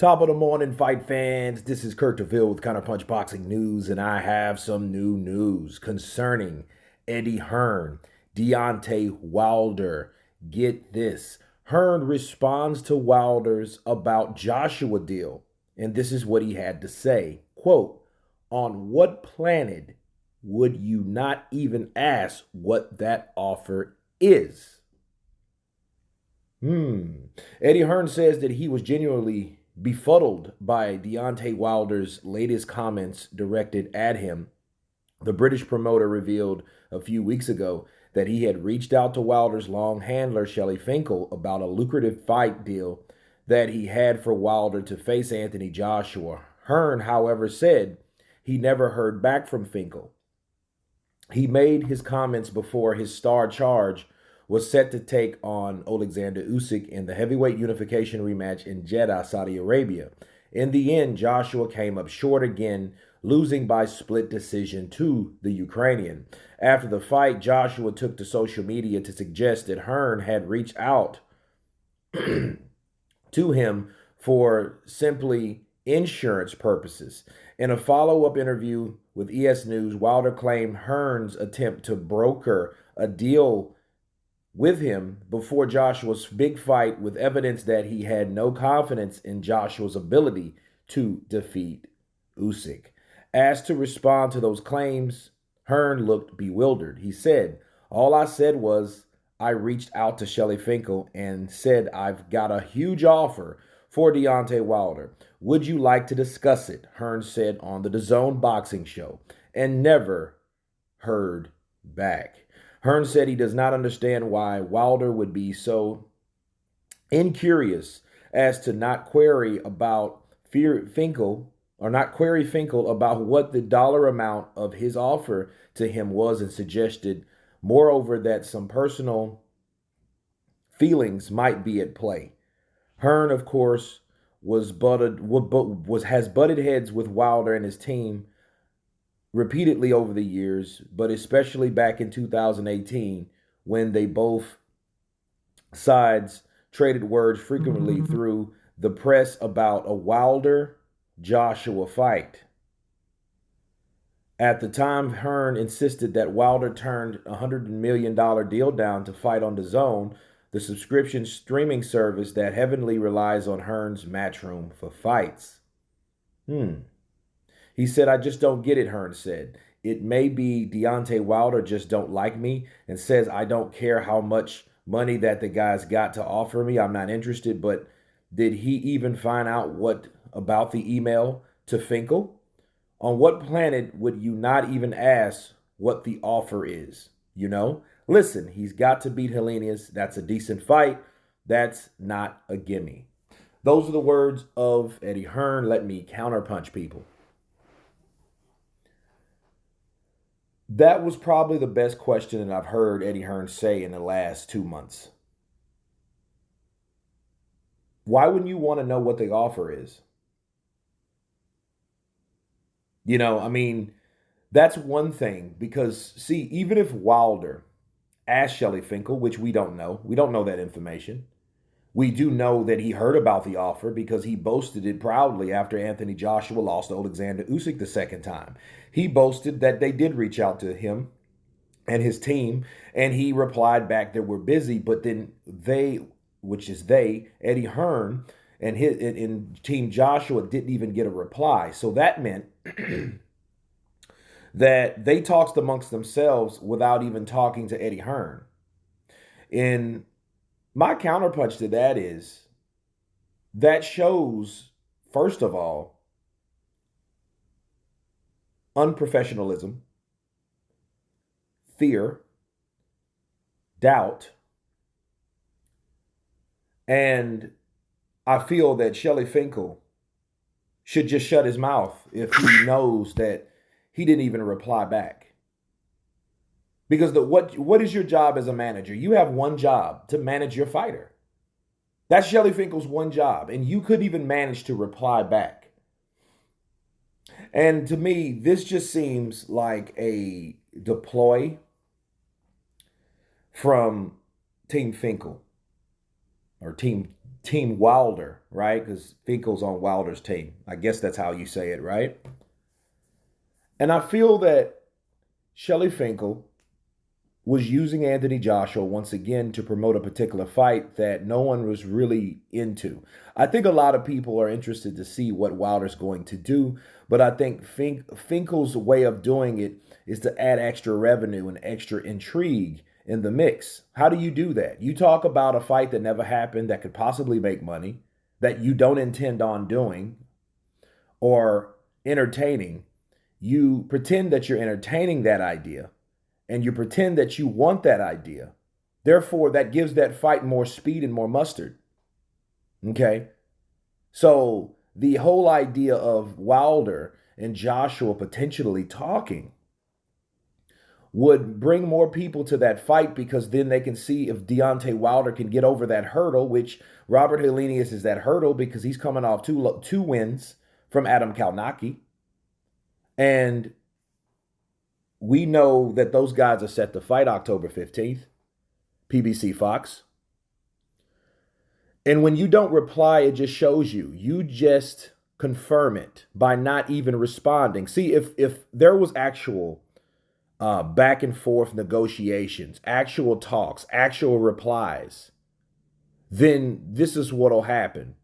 Top of the morning, fight fans. This is Kurt DeVille with Counterpunch Boxing News, and I have some new news concerning Eddie Hearn, Deontay Wilder. Get this. Hearn responds to Wilder's about Joshua deal, and this is what he had to say. Quote, on what planet would you not even ask what that offer is? Eddie Hearn says that he was genuinely befuddled by Deontay Wilder's latest comments directed at him. The British promoter revealed a few weeks ago that he had reached out to Wilder's long handler, Shelley Finkel, about a lucrative fight deal that he had for Wilder to face Anthony Joshua. Hearn, however, said he never heard back from Finkel. He made his comments before his star charge was set to take on Alexander Usyk in the heavyweight unification rematch in Jeddah, Saudi Arabia. In the end, Joshua came up short again, losing by split decision to the Ukrainian. After the fight, Joshua took to social media to suggest that Hearn had reached out to him for simply insurance purposes. In a follow-up interview with ES News, Wilder claimed Hearn's attempt to broker a deal with him before Joshua's big fight with evidence that he had no confidence in Joshua's ability to defeat Usyk. Asked to respond to those claims, Hearn looked bewildered. He said, all I said was, I reached out to Shelley Finkel and said, I've got a huge offer for Deontay Wilder. Would you like to discuss it? Hearn said on the DAZN boxing show, and never heard back. Hearn said he does not understand why Wilder would be so incurious as to not query about Finkel about what the dollar amount of his offer to him was, and suggested, moreover, that some personal feelings might be at play. Hearn, of course, has butted heads with Wilder and his team repeatedly over the years, but especially back in 2018 when they both sides traded words frequently through the press about a Wilder-Joshua fight. At the time, Hearn insisted that Wilder turned a $100 million deal down to fight on DAZN, the subscription streaming service that heavily relies on Hearn's Matchroom for fights. He said, I just don't get it, Hearn said. It may be Deontay Wilder just don't like me and says I don't care how much money that the guy's got to offer me. I'm not interested. But did he even find out what about the email to Finkel? On what planet would you not even ask what the offer is? You know? Listen, he's got to beat Helenius. That's a decent fight. That's not a gimme. Those are the words of Eddie Hearn. Let me counterpunch people. That was probably the best question that I've heard Eddie Hearn say in the last 2 months. Why wouldn't you want to know what the offer is? You know, I mean, that's one thing, because, see, even if Wilder asked Shelley Finkel, which we don't know that information. We do know that he heard about the offer because he boasted it proudly after Anthony Joshua lost to Alexander Usyk the second time. He boasted that they did reach out to him and his team, and he replied back that we're busy, but then Eddie Hearn and Team Joshua didn't even get a reply. So that meant that they talked amongst themselves without even talking to Eddie Hearn. And my counterpunch to that is, that shows, first of all, unprofessionalism, fear, doubt, and I feel that Shelley Finkel should just shut his mouth if he knows that he didn't even reply back. Because what is your job as a manager? You have one job, to manage your fighter. That's Shelley Finkel's one job, and you couldn't even manage to reply back. And to me, this just seems like a deploy from Team Finkel, or Team Team Wilder, right? Because Finkel's on Wilder's team. I guess that's how you say it, right? And I feel that Shelly Finkel was using Anthony Joshua once again to promote a particular fight that no one was really into. I think a lot of people are interested to see what Wilder's going to do, but I think Finkel's way of doing it is to add extra revenue and extra intrigue in the mix. How do you do that? You talk about a fight that never happened that could possibly make money, that you don't intend on doing or entertaining. You pretend that you're entertaining that idea and you pretend that you want that idea. Therefore, that gives that fight more speed and more mustard. Okay? So the whole idea of Wilder and Joshua potentially talking would bring more people to that fight, because then they can see if Deontay Wilder can get over that hurdle, which Robert Helenius is that hurdle because he's coming off two wins from Adam Kalnacki. And we know that those guys are set to fight October 15th, PBC Fox. And when you don't reply, it just shows you just confirm it by not even responding. See, if there was actual back and forth negotiations, actual talks, actual replies, then this is what'll happen.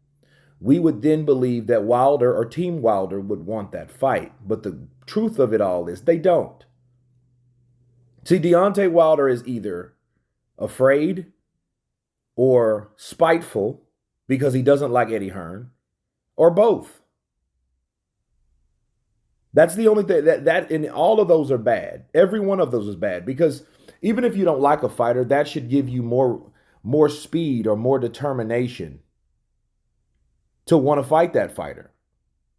We would then believe that Wilder or Team Wilder would want that fight. But the truth of it all is they don't. See, Deontay Wilder is either afraid or spiteful because he doesn't like Eddie Hearn, or both. That's the only thing that and all of those are bad. Every one of those is bad, because even if you don't like a fighter, that should give you more speed or more determination to want to fight that fighter.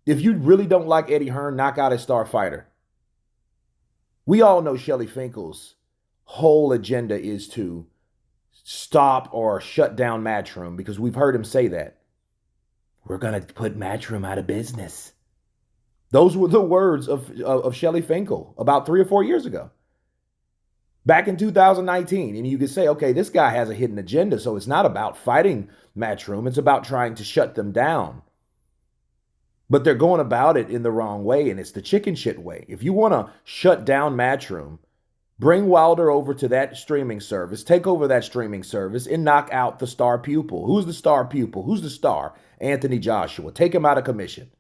If you really don't like Eddie Hearn, knock out his star fighter. We all know Shelly Finkel's whole agenda is to stop or shut down Matchroom, because we've heard him say that. We're going to put Matchroom out of business. Those were the words of Shelly Finkel about 3 or 4 years ago, back in 2019. And you could say, okay, this guy has a hidden agenda, so it's not about fighting Matchroom. It's about trying to shut them down. But they're going about it in the wrong way, and it's the chicken shit way. If you want to shut down Matchroom, bring Wilder over to that streaming service, take over that streaming service, and knock out the star pupil. Who's the star pupil? Who's the star? Anthony Joshua. Take him out of commission.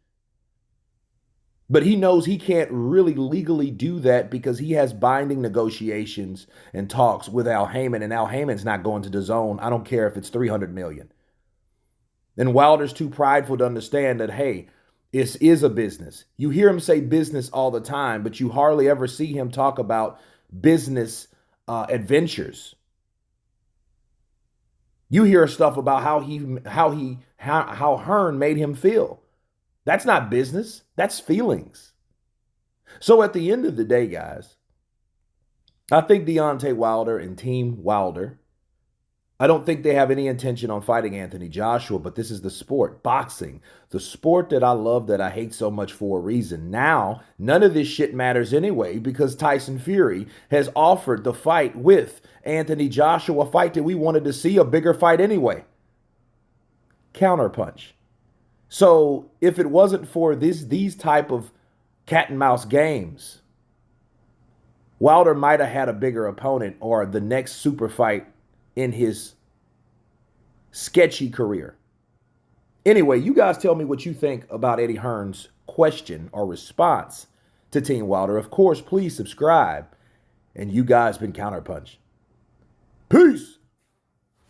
But he knows he can't really legally do that because he has binding negotiations and talks with Al Heyman, and Al Heyman's not going to DAZN. I don't care if it's $300 million. And Wilder's too prideful to understand that, hey, this is a business. You hear him say business all the time, but you hardly ever see him talk about business adventures. You hear stuff about how Hearn made him feel. That's not business. That's feelings. So at the end of the day, guys, I think Deontay Wilder and Team Wilder, I don't think they have any intention on fighting Anthony Joshua, but this is the sport, boxing, the sport that I love, that I hate so much for a reason. Now, none of this shit matters anyway, because Tyson Fury has offered the fight with Anthony Joshua, a fight that we wanted to see, a bigger fight anyway. Counterpunch. So if it wasn't for these type of cat and mouse games, Wilder might have had a bigger opponent or the next super fight in his sketchy career. Anyway, you guys tell me what you think about Eddie Hearn's question or response to Team Wilder. Of course, please subscribe. And you guys been Counterpunch. Peace.